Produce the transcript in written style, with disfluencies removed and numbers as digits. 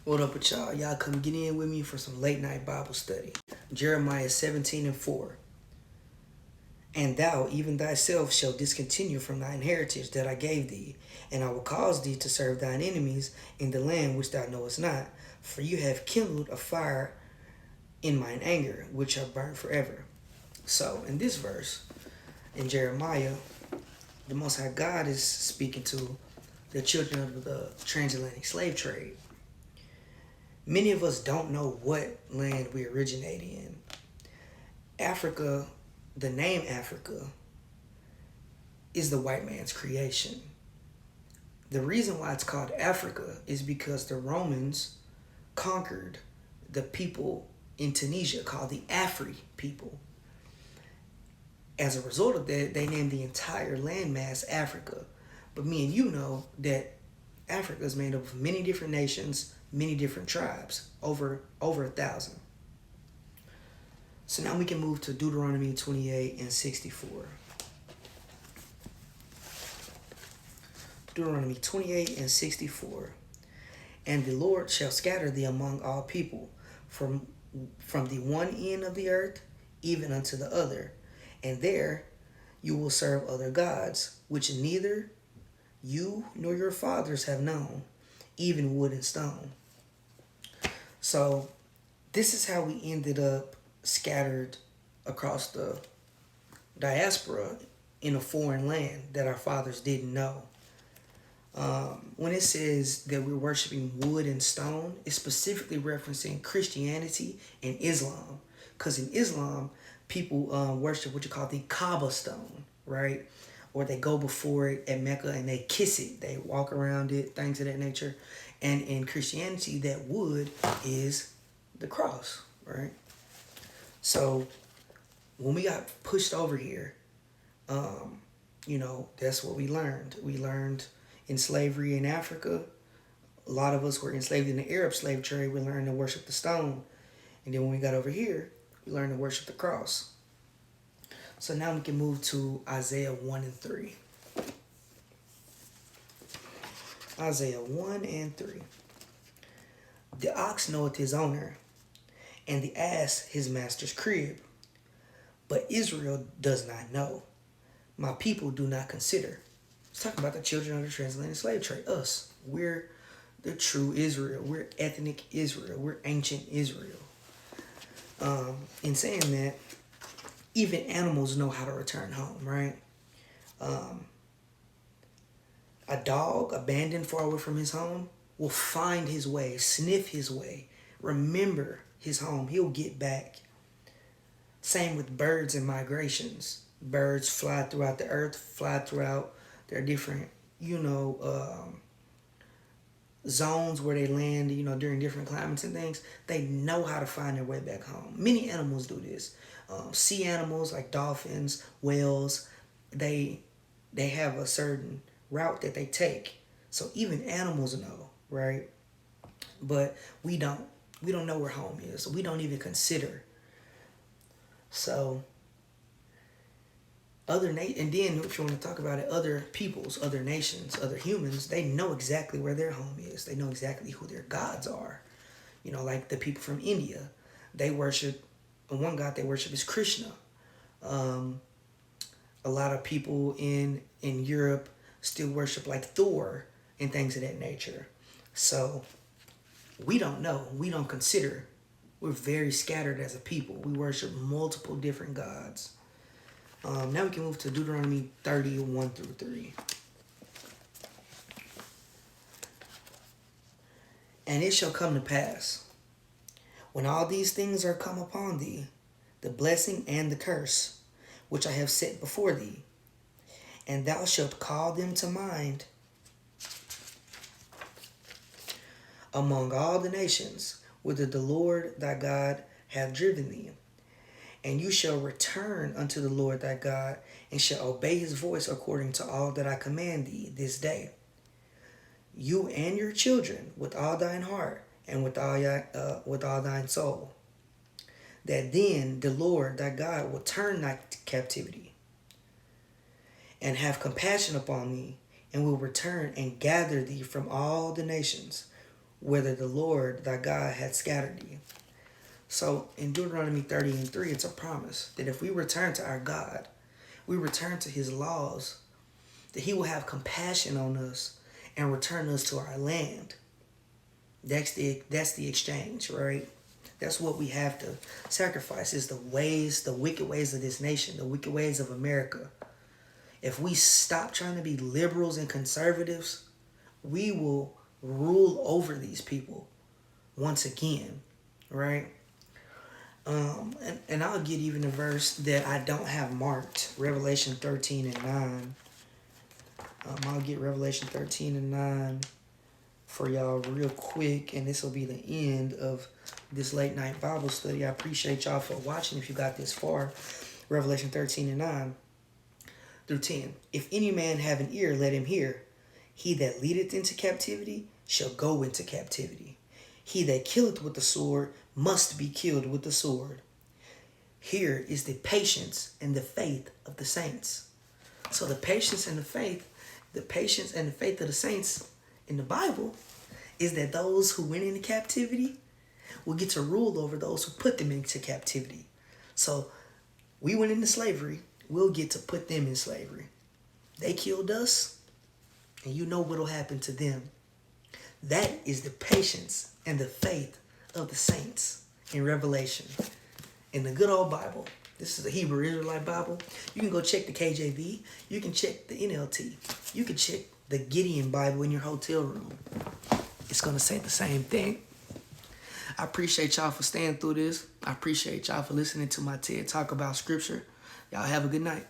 What up with y'all? Y'all come get in with me for some late night Bible study. Jeremiah 17 and 4. And thou, even thyself, shalt discontinue from thine heritage that I gave thee, and I will cause thee to serve thine enemies in the land which thou knowest not. For you have kindled a fire in mine anger, which shall burn forever. So, in this verse, in Jeremiah, the Most High God is speaking to the children of the transatlantic slave trade. Many of us don't know what land we originate in. Africa, the name Africa, is the white man's creation. The reason why it's called Africa is because the Romans conquered the people in Tunisia called the Afri people. As a result of that, they named the entire landmass Africa. But me and you know that Africa is made up of many different nations, many different tribes, over 1,000. So now we can move to Deuteronomy 28 and 64. Deuteronomy 28 and 64. And the Lord shall scatter thee among all people, from the one end of the earth even unto the other, and there you will serve other gods, which neither you nor your fathers have known, even wood and stone. So this is how we ended up scattered across the diaspora in a foreign land that our fathers didn't know. When it says that we're worshiping wood and stone, it's specifically referencing Christianity and Islam. Because in Islam, people worship what you call the Kaaba stone, right? Or they go before it at Mecca and they kiss it. They walk around it, things of that nature. And in Christianity, that wood is the cross, right? So when we got pushed over here, that's what we learned. We learned in slavery in Africa. A lot of us were enslaved in the Arab slave trade. We learned to worship the stone. And then when we got over here, we learned to worship the cross. So now we can move to Isaiah 1 and 3. Isaiah 1 and 3. The ox knoweth his owner, and the ass his master's crib. But Israel does not know. My people do not consider. It's talking about the children of the transatlantic slave trade. Us. We're the true Israel. We're ethnic Israel. We're ancient Israel. In saying that, even animals know how to return home, right? A dog abandoned far away from his home will find his way, sniff his way, remember his home. He'll get back. Same with birds and migrations. Birds fly throughout the earth, fly throughout their different, zones where they land, during different climates and things. They know how to find their way back home. Many animals do this. Sea animals like dolphins, whales, they have a certain route that they take. So even animals know, right? But we don't. We don't know where home is. We don't even consider. So and then if you want to talk about it, other peoples, other nations, other humans, they know exactly where their home is. They know exactly who their gods are. Like the people from India, they worship, one god they worship is Krishna. A lot of people in Europe still worship like Thor and things of that nature. So we don't know. We don't consider. We're very scattered as a people. We worship multiple different gods. Now we can move to Deuteronomy 31 through 3. And it shall come to pass, when all these things are come upon thee, the blessing and the curse, which I have set before thee, and thou shalt call them to mind among all the nations, whither the Lord thy God hath driven thee. And you shall return unto the Lord thy God, and shall obey his voice according to all that I command thee this day. You and your children with all thine heart, and with all thine soul. That then the Lord thy God will turn thy captivity, and have compassion upon thee, and will return and gather thee from all the nations whither the Lord thy God hath scattered thee. So in Deuteronomy 30:3, it's a promise that if we return to our God, we return to his laws, that he will have compassion on us and return us to our land. That's the exchange, right? That's what we have to sacrifice, is the wicked ways of this nation, the wicked ways of America. If we stop trying to be liberals and conservatives, we will rule over these people once again, right? And I'll get even a verse that I don't have marked, Revelation 13:9. I'll get Revelation 13:9 for y'all real quick, and this will be the end of this late night Bible study. I appreciate y'all for watching if you got this far. Revelation 13:9 through 10. If any man have an ear, let him hear. He that leadeth into captivity shall go into captivity. He that killeth with the sword must be killed with the sword. Here is the patience and the faith of the saints. So the patience and the faith of the saints in the Bible is that those who went into captivity will get to rule over those who put them into captivity. So we went into slavery, we'll get to put them in slavery. They killed us, and you know what'll happen to them. That is the patience and the faith of the saints in Revelation. In the good old Bible. This is the Hebrew Israelite Bible. You can go check the KJV. You can check the NLT. You can check the Gideon Bible in your hotel room. It's going to say the same thing. I appreciate y'all for staying through this. I appreciate y'all for listening to my TED Talk about Scripture. Y'all have a good night.